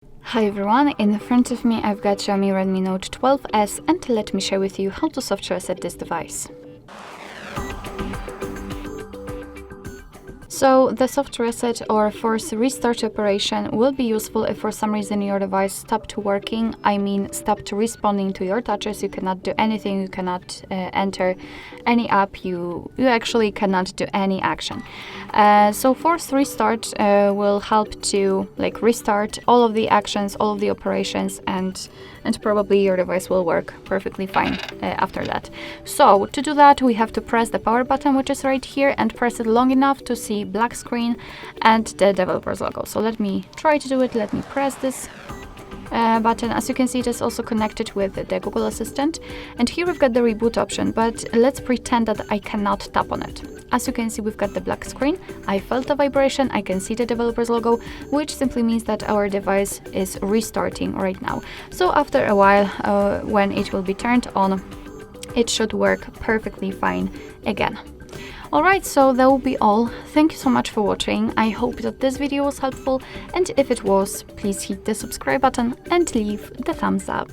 Hi everyone, in front of me I've got Xiaomi Redmi Note 12S and let me share with you how to soft reset this device. So the soft reset or force restart operation will be useful if for some reason your device stopped working. I mean stopped responding to your touches. You cannot do anything, you cannot enter any app, you actually cannot do any action. So force restart will help to restart all of the actions, all of the operations, and probably your device will work perfectly fine after that. So to do that we have to press the power button, which is right here, and press it long enough to see black screen and the developer's logo. So let me try to do it. Let me press this button. As you can see, it is also connected with the Google Assistant, and here we've got the reboot option, but let's pretend that I cannot tap on it. As you can see, we've got the black screen. I felt the vibration, I can see the developer's logo, which simply means that our device is restarting right now. So after a while, when it will be turned on, it should work perfectly fine again. Alright, so that will be all. Thank you so much for watching. I hope that this video was helpful, and if it was, please hit the subscribe button and leave the thumbs up.